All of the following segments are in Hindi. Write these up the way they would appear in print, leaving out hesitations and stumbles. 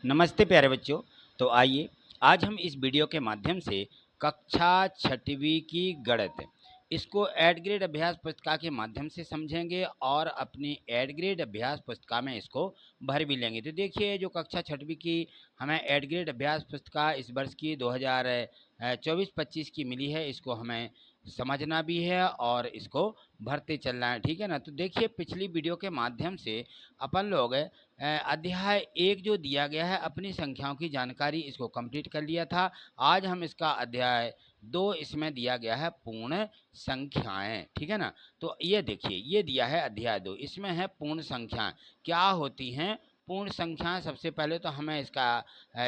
नमस्ते प्यारे बच्चों। तो आइए आज हम इस वीडियो के माध्यम से कक्षा छठवीं की गणित इसको एड ग्रेड अभ्यास पुस्तिका के माध्यम से समझेंगे और अपनी एड ग्रेड अभ्यास पुस्तिका में इसको भर भी लेंगे। तो देखिए, जो कक्षा छठवीं की हमें एड ग्रेड अभ्यास पुस्तिका इस वर्ष की 2024-25 की मिली है, इसको हमें समझना भी है और इसको भरते चलना है, ठीक है ना। तो देखिए, पिछली वीडियो के माध्यम से अपन लोग अध्याय 1 जो दिया गया है अपनी संख्याओं की जानकारी, इसको कंप्लीट कर लिया था। आज हम इसका अध्याय 2 इसमें दिया गया है पूर्ण संख्याएं, ठीक है ना। तो ये देखिए, ये दिया है अध्याय 2, इसमें है पूर्ण संख्याएं। क्या होती हैं पूर्ण संख्याएं? सबसे पहले तो हमें इसका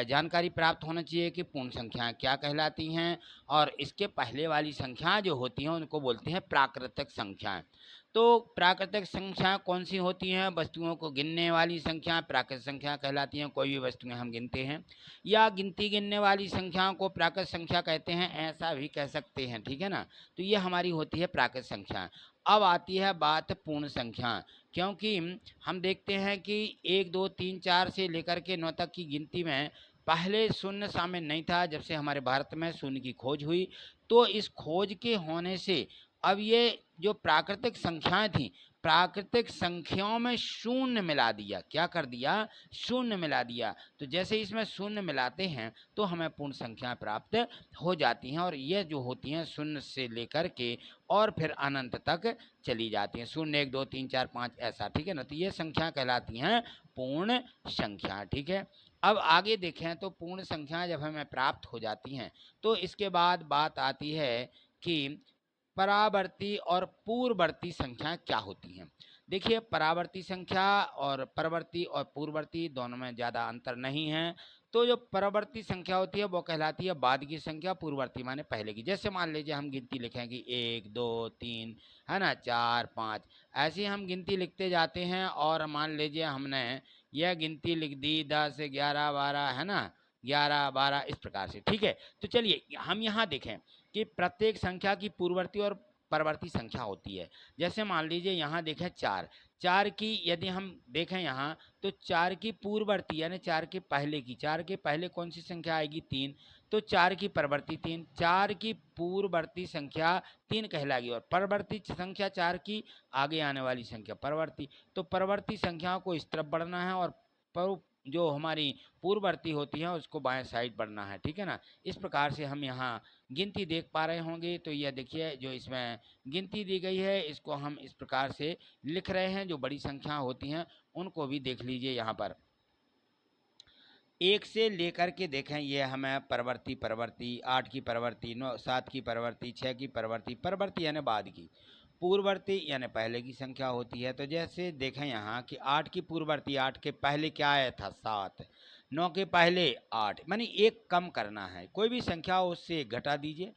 जानकारी प्राप्त होना चाहिए कि पूर्ण संख्याएं क्या कहलाती हैं, और इसके पहले वाली संख्याएं जो होती हैं उनको बोलते हैं प्राकृतिक संख्याएं। तो प्राकृतिक संख्याएं कौन सी होती हैं? वस्तुओं को गिनने वाली संख्याएं प्राकृतिक संख्या कहलाती हैं। कोई भी वस्तुएं हम गिनते हैं या गिनने वाली संख्याओं को प्राकृतिक संख्या कहते हैं, ऐसा भी कह सकते हैं, ठीक है ना। तो ये हमारी होती है प्राकृतिक संख्याएं। अब आती है बात पूर्ण संख्या, क्योंकि हम देखते हैं कि 1 2 3 4 से लेकर के 9 तक की गिनती में पहले शून्य शामिल नहीं था। जब से हमारे भारत में शून्य की खोज हुई, तो इस खोज के होने से अब ये जो प्राकृतिक संख्याएं थी, प्राकृतिक संख्याओं में शून्य मिला दिया। क्या कर दिया? शून्य मिला दिया। तो जैसे इसमें शून्य मिलाते हैं तो हमें पूर्ण संख्याएं प्राप्त हो जाती हैं, और ये जो होती हैं शून्य से लेकर के और फिर अनंत तक चली जाती हैं। 0 1 2 3 4 5 ऐसा, ठीक है ना। तो ये संख्या कहलाती हैं पूर्ण संख्या, ठीक है। अब आगे देखें तो पूर्ण संख्याएं जब हमें प्राप्त हो जाती हैं तो इसके बाद बात आती है कि परावर्ती और पूर्ववर्ती संख्याएं क्या होती हैं। देखिए, परावर्ती संख्या और परवर्ती और पूर्ववर्ती दोनों में ज़्यादा अंतर नहीं है। तो जो परवर्ती संख्या होती है वो कहलाती है बाद की संख्या, पूर्ववर्ती माने पहले की। जैसे मान लीजिए हम गिनती लिखें कि 1 2 3, है ना, 4 5, ऐसे हम गिनती लिखते जाते हैं। और मान लीजिए हमने यह गिनती लिख दी 10 11 12, है ना, 11 12 इस प्रकार से, ठीक है। तो चलिए हम यहाँ देखें कि प्रत्येक संख्या की पूर्ववर्ती और परवर्ती संख्या होती है। जैसे मान लीजिए यहाँ देखें 4, 4 की यदि हम देखें यहाँ, तो 4 की पूर्ववर्ती यानी 4 के पहले की, 4 के पहले कौन सी संख्या आएगी? 3। तो 4 की परवर्ती 3, 4 की पूर्ववर्ती संख्या 3 कहलाएगी, और परवर्ती संख्या 4 की आगे आने वाली संख्या परवर्ती। तो परवर्ती संख्याओं को इस तरफ बढ़ना है और जो हमारी पूर्ववर्ती होती है उसको बाएं साइड बढ़ना है, ठीक है ना। इस प्रकार से हम यहाँ गिनती देख पा रहे होंगे। तो यह देखिए, जो इसमें गिनती दी गई है इसको हम इस प्रकार से लिख रहे हैं। जो बड़ी संख्या होती हैं उनको भी देख लीजिए यहाँ पर, 1 से लेकर के देखें, ये हमें परवर्ती परवर्ती, 8 की परवर्ती, 9 7 की परवर्ती, 6 की परवर्ती, परवर्ती यानी बाद की, पूर्ववर्ती यानी पहले की संख्या होती है। तो जैसे देखें यहाँ कि 8 की पूर्ववर्ती, 8 के पहले क्या आया था? 7। 9 के पहले 8, मानी एक कम करना है। कोई भी संख्या हो उससे एक घटा दीजिए,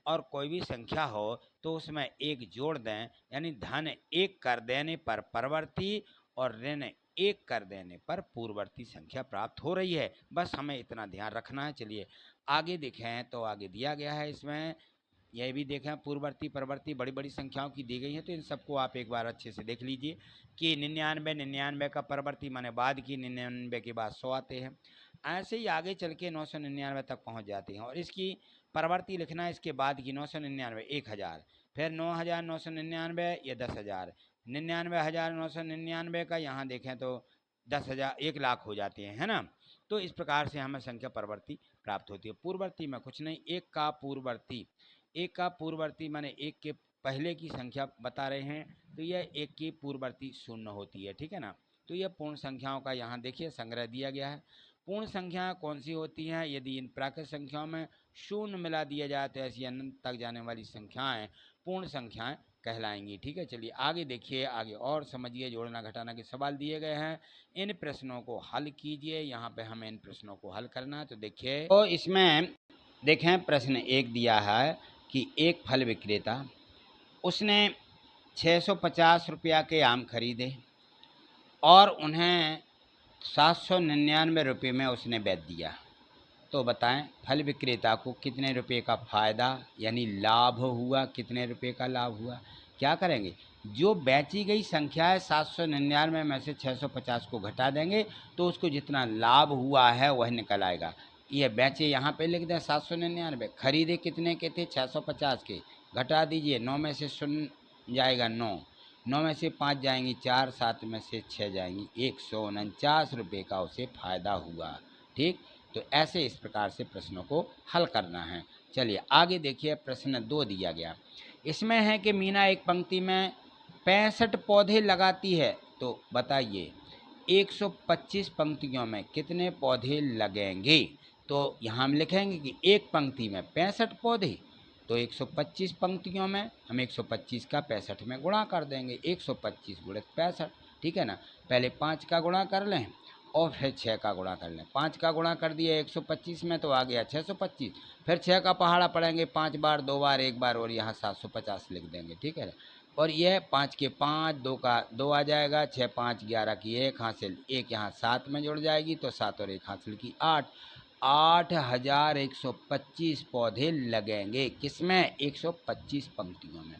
और कोई भी संख्या हो तो उसमें एक जोड़ दें, यानी धन 1 कर देने पर परवर्ती और ऋण 1 कर देने पर पूर्ववर्ती संख्या प्राप्त हो रही है। बस हमें इतना ध्यान रखना है। चलिए आगे देखें, तो आगे दिया गया है इसमें, यह भी देखें, पूर्ववर्ती परवर्ती बड़ी बड़ी संख्याओं की दी गई है। तो इन सबको आप एक बार अच्छे से देख लीजिए कि 99, 99 का परवर्ती माने बाद की, 99 के बाद 100 आते हैं। ऐसे ही आगे चल के 999 तक पहुंच जाते हैं, और इसकी परवर्ती लिखना है इसके बाद की, 999 1000, फिर 9999 या 10,000, 99,999 का यहाँ देखें तो 10,000 1,00,000 हो जाते हैं, है ना। तो इस प्रकार से हमें संख्या परवर्ती प्राप्त होती है। पूर्ववर्ती में कुछ नहीं, 1 का पूर्ववर्ती, 1 का पूर्ववर्ती माने 1 के पहले की संख्या बता रहे हैं, तो यह 1 की पूर्ववर्ती 0 होती है, ठीक है ना। तो यह पूर्ण संख्याओं का यहाँ देखिए संग्रह दिया गया है। पूर्ण संख्या कौन सी होती हैं? यदि इन प्राकृतिक संख्याओं में शून्य मिला दिया जाए तो ऐसी अनंत तक जाने वाली संख्याएं पूर्ण संख्याएं कहलाएंगी, ठीक है। चलिए आगे देखिए, आगे और समझिए, जोड़ना घटाना के सवाल दिए गए हैं। इन प्रश्नों को हल कीजिए। यहाँ पे हमें इन प्रश्नों को हल करना है। तो देखिए, तो इसमें देखें, प्रश्न 1 दिया है कि एक फल विक्रेता, उसने 650 रुपया के आम खरीदे और उन्हें 799 रुपये में उसने बेच दिया। तो बताएं फल विक्रेता को कितने रुपए का फ़ायदा यानी लाभ हुआ, कितने रुपए का लाभ हुआ। क्या करेंगे? जो बेची गई संख्या है 799 में से 650 को घटा देंगे तो उसको जितना लाभ हुआ है वह निकल आएगा। ये बेचे यहाँ पे लिख दें 799, खरीदे कितने के थे 650 के, घटा दीजिए 9 में से शून्य जाएगा 9, 9 में से 5 जाएंगी 4, 7 में से 6 जाएंगी 149 रुपये का उसे फ़ायदा हुआ। ठीक, तो ऐसे इस प्रकार से प्रश्नों को हल करना है। चलिए आगे देखिए, प्रश्न 2 दिया गया। इसमें है कि मीना एक पंक्ति में 65 पौधे लगाती है, तो बताइए 125 पंक्तियों में कितने पौधे लगेंगे। तो यहाँ हम लिखेंगे कि एक पंक्ति में 65 पौधे, तो 125 पंक्तियों में हम 125 का 65 में गुणा कर देंगे, 125 गुणित 65, ठीक है ना। पहले 5 का गुणा कर लें और फिर 6 का गुणा कर लें। 5 का गुणा कर दिया 125 में तो आ गया 625, फिर 6 का पहाड़ा पढ़ेंगे 5 बार, 2 बार, 1 बार और यहाँ 750 लिख देंगे, ठीक है। और यह 5 के 5, 2 का 2 आ जाएगा, 6 5 11 की 1 हासिल, 1 यहाँ 7 में जुड़ जाएगी तो 7 और 1 हासिल की 8, 8125 पौधे लगेंगे, किसमें 125 पंक्तियों में।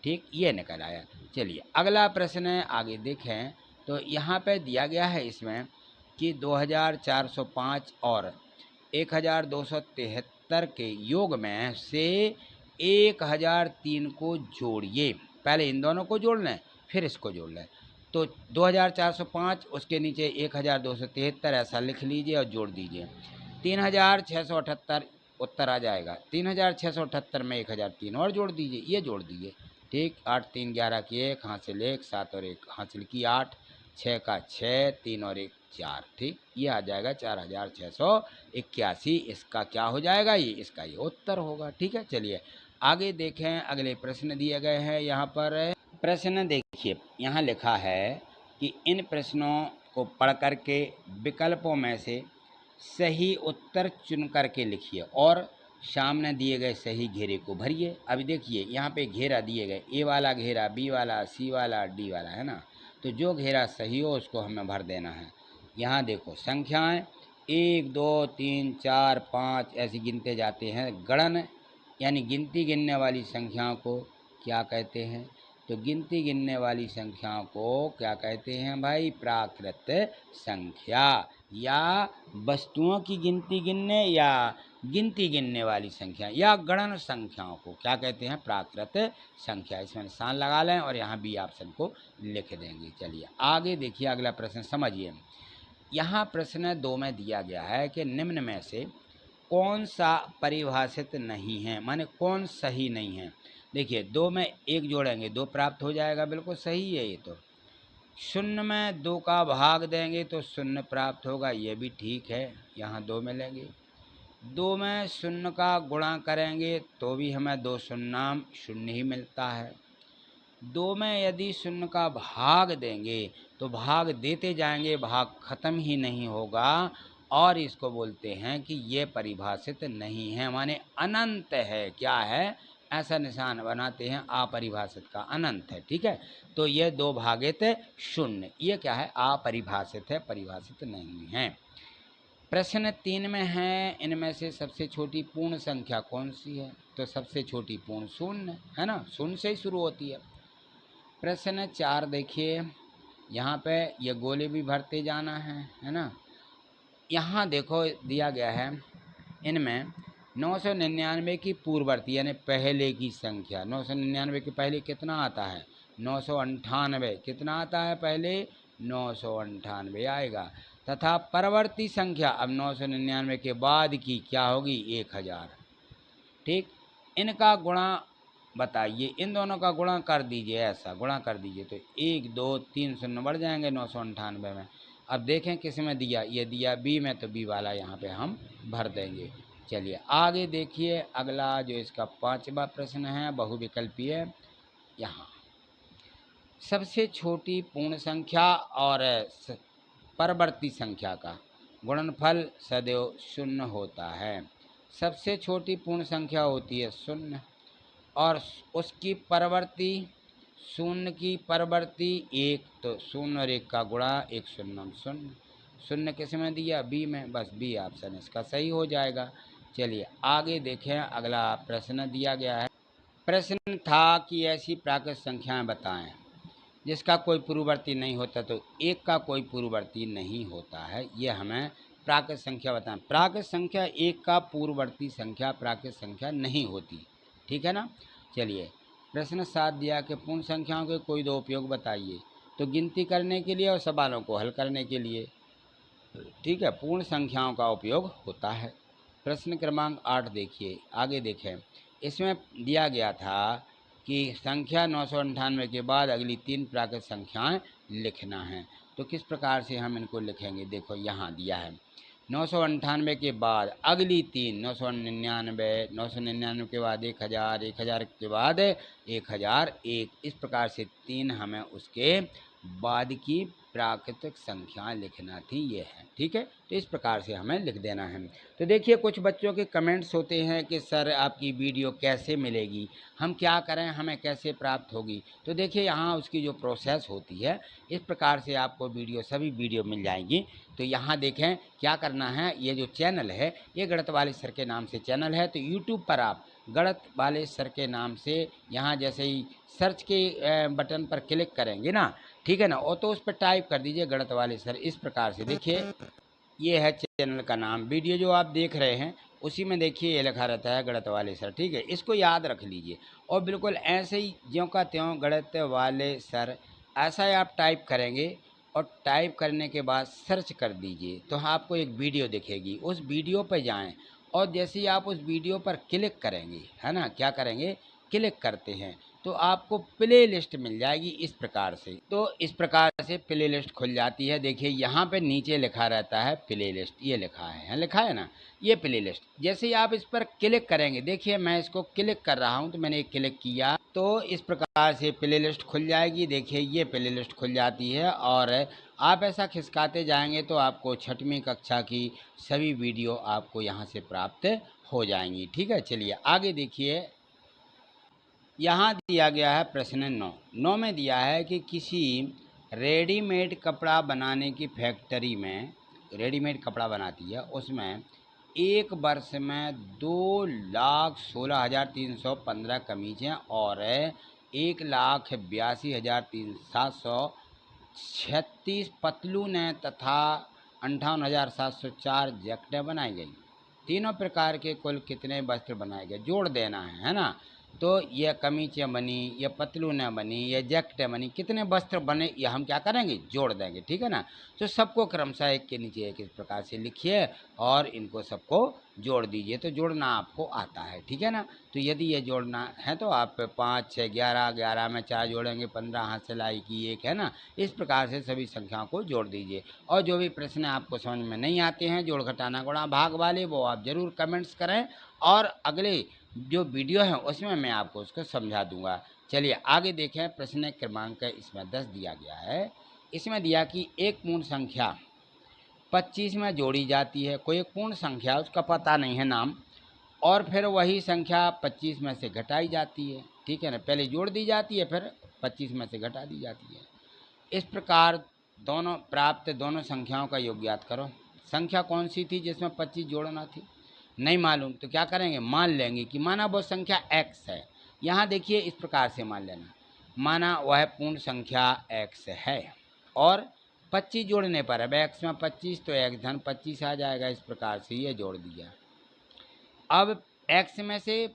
ठीक, ये निकल आया। चलिए अगला प्रश्न है, आगे देखें तो यहाँ पे दिया गया है इसमें कि 2405 और 1273 के योग में से 1003 को जोड़िए। पहले इन दोनों को जोड़ लें फिर इसको जोड़ लें। तो 2405 उसके नीचे 1273 ऐसा लिख लीजिए और जोड़ दीजिए। 3678 उत्तर आ जाएगा। 3678 में 1003 और जोड़ दीजिए, ये जोड़ दीजिए। ठीक, 8 3 11 की 1 हासिल 1, 7 और 1 हासिल की 8, 6 का 6, 3 और 1 4। ठीक, ये आ जाएगा 4681। इसका क्या हो जाएगा, ये इसका ये उत्तर होगा। ठीक है, चलिए आगे देखें, अगले प्रश्न दिए गए हैं। यहाँ पर प्रश्न देखिए, यहाँ लिखा है कि इन प्रश्नों को पढ़ करके विकल्पों में से सही उत्तर चुन करके लिखिए और सामने दिए गए सही घेरे को भरिए। अभी देखिए यहाँ पे घेरा दिए गए, ए वाला घेरा, बी वाला, सी वाला, डी वाला, है ना। तो जो घेरा सही हो उसको हमें भर देना है। यहाँ देखो संख्याएं 1 2 3 4 5 ऐसी गिनते जाते हैं। गणन यानी गिनती गिनने वाली संख्याओं को क्या कहते हैं, तो गिनती गिनने वाली संख्याओं को क्या कहते हैं भाई, प्राकृत संख्या। या वस्तुओं की गिनती गिनने या गिनती गिनने वाली संख्या या गणन संख्याओं को क्या कहते हैं, प्राकृत संख्या। इसमें निशान लगा लें और यहाँ बी ऑप्शन को लिख देंगे। चलिए आगे देखिए, अगला प्रश्न समझिए। यहाँ प्रश्न 2 में दिया गया है कि निम्न में से कौन सा परिभाषित नहीं है, माने कौन सही नहीं है। देखिए 2 में 1 जोड़ेंगे 2 प्राप्त हो जाएगा, बिल्कुल सही है ये तो। 0 में 2 का भाग देंगे तो 0 प्राप्त होगा, ये भी ठीक है, यहाँ 2 मिलेंगे। 2 में 0 का गुणा करेंगे तो भी हमें 2 शून्याम 0 ही मिलता है। 2 में यदि 0 का भाग देंगे तो भाग देते जाएंगे, भाग खत्म ही नहीं होगा और इसको बोलते हैं कि ये परिभाषित नहीं है, माने अनंत है। क्या है, ऐसा निशान बनाते हैं, अपरिभाषित का अनंत है। ठीक है, तो ये 2 भागित 0 ये क्या है, अपरिभाषित है, परिभाषित नहीं है। प्रश्न 3 में है, इनमें से सबसे छोटी पूर्ण संख्या कौन सी है, तो सबसे छोटी पूर्ण 0 है ना, 0 से ही शुरू होती है। प्रश्न 4 देखिए, यहाँ पे ये गोले भी भरते जाना है ना। यहाँ देखो दिया गया है, इनमें 999 की पूर्ववर्ती यानी पहले की संख्या, 999 के पहले कितना आता है, 998। कितना आता है पहले, 998 आएगा। तथा परवर्ती संख्या अब 999 के बाद की क्या होगी, 1000। ठीक, इनका गुणा बताइए, इन दोनों का गुणा कर दीजिए, ऐसा गुणा कर दीजिए तो 1 2 3 शून्य बढ़ जाएंगे 998 में। अब देखें किस में दिया, ये दिया बी में, तो बी वाला यहाँ पे हम भर देंगे। चलिए आगे देखिए, अगला जो इसका 5वां प्रश्न है, बहुविकल्पीय। यहाँ सबसे छोटी पूर्ण संख्या और परवर्ती संख्या का गुणनफल सदैव 0 होता है। सबसे छोटी पूर्ण संख्या होती है 0 और उसकी परवर्ती 0 की परवर्ती 1, तो 0 और 1 का गुणा 1 0 0। 0 किस में दिया, बी में, बस बी ऑप्शन इसका सही हो जाएगा। चलिए आगे देखें, अगला प्रश्न दिया गया है। प्रश्न था कि ऐसी प्राकृत संख्याएं बताएं जिसका कोई पूर्ववर्ती नहीं होता, तो एक का कोई पूर्ववर्ती नहीं होता है, ये हमें प्राकृत संख्या बताएं। प्राकृत संख्या एक का पूर्ववर्ती संख्या प्राकृत संख्या नहीं होती, ठीक है ना। चलिए प्रश्न 7 दिया कि पूर्ण संख्याओं के कोई दो उपयोग बताइए, तो गिनती करने के लिए और सवालों को हल करने के लिए, ठीक है, पूर्ण संख्याओं का उपयोग होता है। प्रश्न क्रमांक 8 देखिए, आगे देखें। इसमें दिया गया था कि संख्या 998 के बाद अगली 3 प्राकृत संख्याएं लिखना है, तो किस प्रकार से हम इनको लिखेंगे। देखो यहाँ दिया है 998 के बाद अगली 3, 999, 999 के बाद 1000, 1000 के बाद 1001, इस प्रकार से 3 हमें उसके बाद की प्राकृतिक संख्या लिखना थी, ये है, ठीक है। तो इस प्रकार से हमें लिख देना है। तो देखिए कुछ बच्चों के कमेंट्स होते हैं कि सर आपकी वीडियो कैसे मिलेगी, हम क्या करें, हमें कैसे प्राप्त होगी। तो देखिए यहाँ उसकी जो प्रोसेस होती है, इस प्रकार से आपको वीडियो सभी वीडियो मिल जाएंगी। तो यहाँ देखें क्या करना है, ये जो चैनल है ये गणित वाले सर के नाम से चैनल है। तो यूट्यूब पर आप गणित वाले सर के नाम से यहाँ जैसे ही सर्च के बटन पर क्लिक करेंगे ना, ठीक है ना, और तो उस पर टाइप कर दीजिए गणित वाले सर। इस प्रकार से देखिए ये है चैनल का नाम, वीडियो जो आप देख रहे हैं उसी में देखिए ये लिखा रहता है गणित वाले सर, ठीक है। इसको याद रख लीजिए और बिल्कुल ऐसे ही ज्यों का त्यों गणित वाले सर ऐसा ही आप टाइप करेंगे और टाइप करने के बाद सर्च कर दीजिए तो आपको एक वीडियो दिखेगी। उस वीडियो पर जाएं और जैसे ही आप उस वीडियो पर क्लिक करेंगे, है ना, क्या करेंगे, क्लिक करते हैं, तो आपको प्ले लिस्ट मिल जाएगी इस प्रकार से। तो इस प्रकार से प्ले लिस्ट खुल जाती है। देखिए यहाँ पे नीचे लिखा रहता है प्ले लिस्ट, ये लिखा है ना, ये प्ले लिस्ट। जैसे ही आप इस पर क्लिक करेंगे, देखिए मैं इसको क्लिक कर रहा हूँ, तो मैंने क्लिक किया तो इस प्रकार से प्ले लिस्ट खुल जाएगी। देखिए ये प्ले लिस्ट खुल जाती है और आप ऐसा खिसकाते जाएंगे तो आपको 6वीं कक्षा की सभी वीडियो आपको यहाँ से प्राप्त हो जाएंगी, ठीक है। चलिए आगे देखिए, यहाँ दिया गया है प्रश्न 9 में दिया है कि किसी रेडीमेड कपड़ा बनाने की फैक्ट्री में, रेडीमेड कपड़ा बनाती है, उसमें एक वर्ष में 2,16,315 कमीजें और 1,82,736 पतलूनें तथा 58,704 जैकेटें बनाई गई। तीनों प्रकार के कुल कितने वस्त्र बनाए गए, जोड़ देना है ना। तो ये कमीज़ें बनी, ये पतलूनें बनी, ये जैकेटें बनी, कितने वस्त्र बने ये हम क्या करेंगे, जोड़ देंगे, ठीक है ना। तो सबको क्रमशः एक के नीचे एक इस प्रकार से लिखिए और इनको सबको जोड़ दीजिए, तो जोड़ना आपको आता है, ठीक है ना। तो यदि ये जोड़ना है तो आप 5, 6, 11, 11 में 4 जोड़ेंगे, 15 हाथ से लाई की 1, है ना। इस प्रकार से सभी संख्याओं को जोड़ दीजिए। और जो भी प्रश्न आपको समझ में नहीं आते हैं जोड़ घटाना गुणा भाग वाले, वो आप ज़रूर कमेंट्स करें और अगले जो वीडियो है उसमें मैं आपको उसको समझा दूंगा। चलिए आगे देखें, प्रश्न क्रमांक इसमें 10 दिया गया है। इसमें दिया कि एक पूर्ण संख्या 25 में जोड़ी जाती है। कोई एक पूर्ण संख्या, उसका पता नहीं है नाम, और फिर वही संख्या 25 में से घटाई जाती है, ठीक है ना। पहले जोड़ दी जाती है फिर 25 में से घटा दी जाती है। इस प्रकार दोनों संख्याओं का योग ज्ञात करो। संख्या कौन सी थी जिसमें 25 जोड़ना थी, नहीं मालूम, तो क्या करेंगे, मान लेंगे कि माना वो संख्या x है। यहाँ देखिए इस प्रकार से मान लेना, माना वह पूर्ण संख्या x है और 25 जोड़ने पर, अब x में 25 तो x धन 25 आ जाएगा। इस प्रकार से ये जोड़ दिया। अब x में से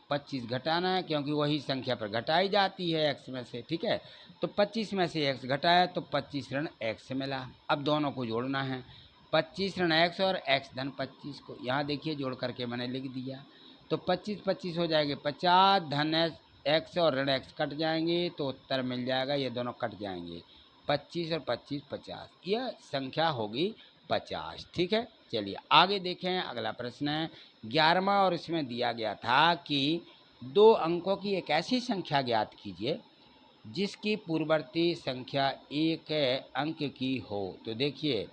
25 घटाना है क्योंकि वही संख्या पर घटाई जाती है x में से, ठीक है। तो 25 में से x घटाया तो 25 ऋण x मिला। अब दोनों को जोड़ना है, 25 ऋण x और x धन 25 को यहाँ देखिए जोड़ करके मैंने लिख दिया। तो 25 25 हो जाएंगे 50, धन x और ऋण x कट जाएंगे तो उत्तर मिल जाएगा, ये दोनों कट जाएंगे, 25 और 25 50, यह संख्या होगी 50, ठीक है। चलिए आगे देखें, अगला प्रश्न है 11वां और इसमें दिया गया था कि 2 अंकों की एक ऐसी संख्या ज्ञात कीजिए जिसकी पूर्ववर्ती संख्या 1 अंक की हो। तो देखिए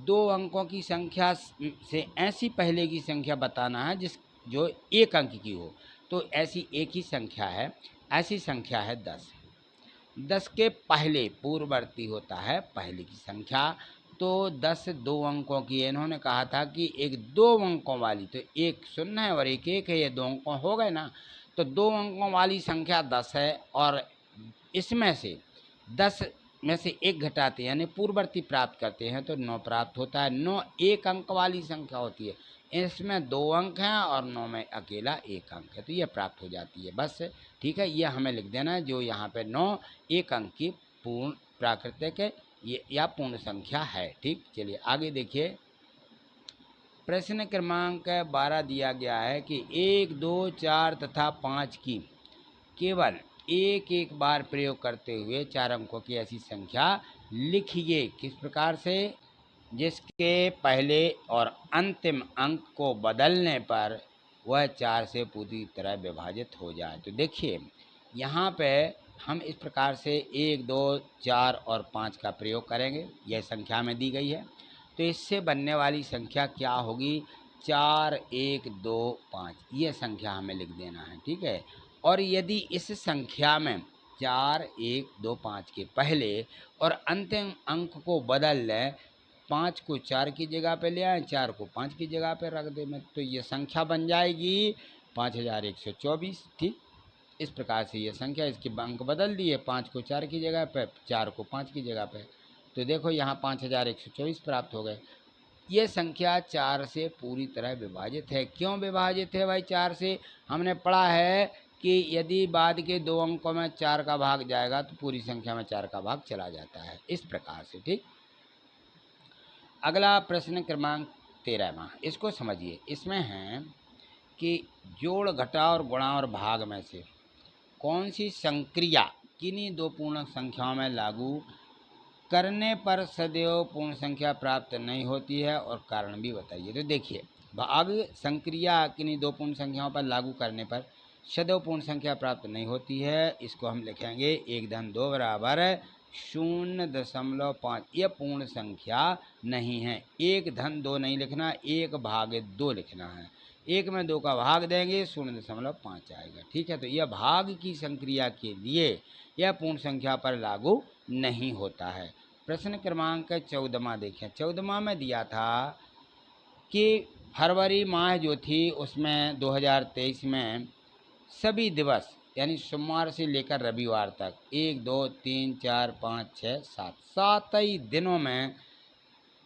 2 अंकों की संख्या से ऐसी पहले की संख्या बताना है जो 1 अंक की हो। तो ऐसी एक ही संख्या है, ऐसी संख्या है 10। 10 के पहले पूर्ववर्ती होता है पहले की संख्या। तो 10 2 अंकों की, इन्होंने कहा था कि एक 2 अंकों वाली, तो एक 0 है और एक 1 है, ये 2 अंकों हो गए ना। तो 2 अंकों वाली संख्या 10 है और इसमें से 10 में से 1 घटाते हैं यानी पूर्ववर्ती प्राप्त करते हैं तो 9 प्राप्त होता है। 9 1 अंक वाली संख्या होती है, इसमें 2 अंक हैं और 9 में अकेला 1 अंक है, तो ये प्राप्त हो जाती है बस। ठीक है, ये हमें लिख देना है जो यहाँ पे 9 1 अंक की पूर्ण प्राकृतिक ये या पूर्ण संख्या है। ठीक, चलिए आगे देखिए। प्रश्न क्रमांक 12 दिया गया है कि 1 2 4 तथा 5 की केवल एक एक बार प्रयोग करते हुए 4 अंकों की ऐसी संख्या लिखिए। किस प्रकार से? जिसके पहले और अंतिम अंक को बदलने पर वह 4 से पूरी तरह विभाजित हो जाए। तो देखिए यहाँ पे हम इस प्रकार से 1 2 4 और 5 का प्रयोग करेंगे, यह संख्या में दी गई है। तो इससे बनने वाली संख्या क्या होगी? 4 1 2 5, ये संख्या हमें लिख देना है। ठीक है, और यदि इस संख्या में 4 1 2 5 के पहले और अंतिम अंक को बदल लें, 5 को 4 की जगह पे ले आए, 4 को 5 की जगह पे रख दें, तो ये संख्या बन जाएगी 5124। ठीक, इस प्रकार से ये संख्या, इसके अंक बदल दिए, 5 को 4 की जगह पे, 4 को 5 की जगह पे, तो देखो यहाँ 5124 प्राप्त हो गए। ये संख्या 4 से पूरी तरह विभाजित है। क्यों विभाजित है भाई 4 से? हमने पढ़ा है कि यदि बाद के 2 अंकों में 4 का भाग जाएगा तो पूरी संख्या में 4 का भाग चला जाता है, इस प्रकार से। ठीक, अगला प्रश्न क्रमांक 13वां, इसको समझिए। इसमें है कि जोड़, घटा और गुणा और भाग में से कौन सी संक्रिया किन्हीं 2 पूर्णांक संख्याओं में लागू करने पर सदैव पूर्ण संख्या प्राप्त नहीं होती है और कारण भी बताइए। तो देखिए, भाग संक्रिया किन्हीं 2 पूर्ण संख्याओं पर लागू करने पर सदैव पूर्ण संख्या प्राप्त नहीं होती है। इसको हम लिखेंगे 1/2 बराबर 0.5। यह पूर्ण संख्या नहीं है। 1/2 नहीं लिखना, 1/2 लिखना है। 1 में 2 का भाग देंगे 0.5 आएगा। ठीक है, तो यह भाग की संक्रिया के लिए यह पूर्ण संख्या पर लागू नहीं होता है। प्रश्न क्रमांक 14वां देखें। 14वां में दिया था कि फरवरी माह जो थी उसमें 2023 में सभी दिवस यानी सोमवार से लेकर रविवार तक 1 2 3 4 5 6 7 7 ही दिनों में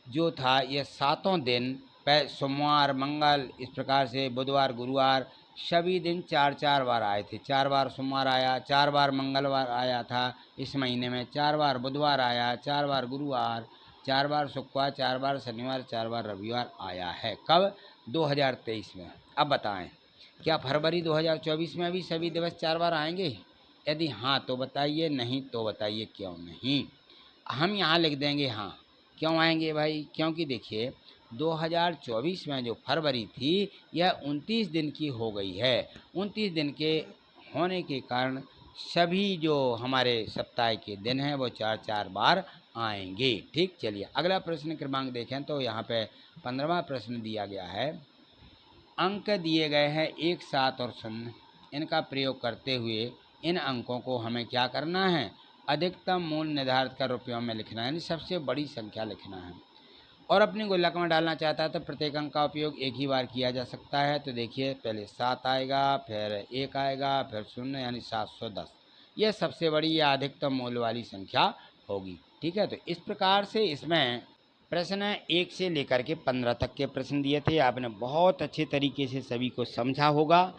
जो था यह 7 दिन, सोमवार मंगल इस प्रकार से बुधवार गुरुवार सभी दिन 4 बार आए थे। 4 बार सोमवार आया, 4 बार मंगलवार आया था इस महीने में, 4 बार बुधवार आया, 4 बार गुरुवार, 4 बार शुक्रवार, 4 बार शनिवार, 4 बार रविवार आया है। कब? 2023 में। अब बताएं क्या फरवरी 2024 में भी सभी दिवस 4 बार आएंगे? यदि हाँ तो बताइए, नहीं तो बताइए क्यों नहीं। हम यहाँ लिख देंगे हाँ। क्यों आएंगे भाई? क्योंकि देखिए 2024 में जो फरवरी थी यह 29 दिन की हो गई है। 29 दिन के होने के कारण सभी जो हमारे सप्ताह के दिन हैं वो 4 बार आएंगे। ठीक, चलिए अगला प्रश्न क्रमांक देखें तो यहाँ पे 15वां प्रश्न दिया गया है। अंक दिए गए हैं 1 7 और 0। इनका प्रयोग करते हुए इन अंकों को हमें क्या करना है? अधिकतम मूल्य निर्धारित कर रुपयों में लिखना है, यानी सबसे बड़ी संख्या लिखना है। और अपनी गुल्लक में डालना चाहता है तो प्रत्येक अंक का उपयोग एक ही बार किया जा सकता है। तो देखिए पहले 7 आएगा, फिर 1 आएगा, फिर 0 यानी 710। यह सबसे बड़ी या अधिकतम मूल्य वाली संख्या होगी। ठीक है, तो इस प्रकार से इसमें प्रश्न 1 से लेकर के 15 तक के प्रश्न दिए थे। आपने बहुत अच्छे तरीके से सभी को समझा होगा।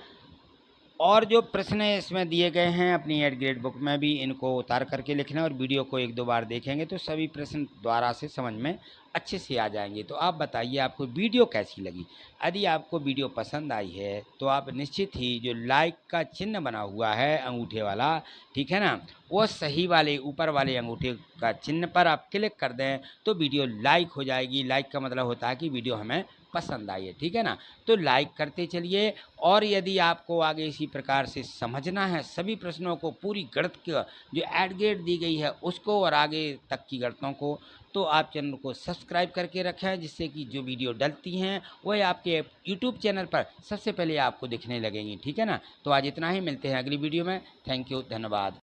और जो प्रश्न इसमें दिए गए हैं अपनी एड ग्रेड बुक में भी इनको उतार करके लिखना और वीडियो को 1 2 बार देखेंगे तो सभी प्रश्न द्वारा से समझ में अच्छे से आ जाएंगे। तो आप बताइए आपको वीडियो कैसी लगी? यदि आपको वीडियो पसंद आई है तो आप निश्चित ही जो लाइक का चिन्ह बना हुआ है अंगूठे वाला, ठीक है ना, वो सही वाले ऊपर वाले अंगूठे का चिन्ह पर आप क्लिक कर दें तो वीडियो लाइक हो जाएगी। लाइक का मतलब होता है कि वीडियो हमें पसंद आई है। ठीक है ना, तो लाइक करते चलिए। और यदि आपको आगे इसी प्रकार से समझना है सभी प्रश्नों को, पूरी गणित का जो एड ग्रेड दी गई है उसको और आगे तक की गणितों को, तो आप चैनल को सब्सक्राइब करके रखें जिससे कि जो वीडियो डलती हैं वह आपके यूट्यूब चैनल पर सबसे पहले आपको दिखने लगेंगी। ठीक है ना, तो आज इतना ही, मिलते हैं अगली वीडियो में। थैंक यू, धन्यवाद।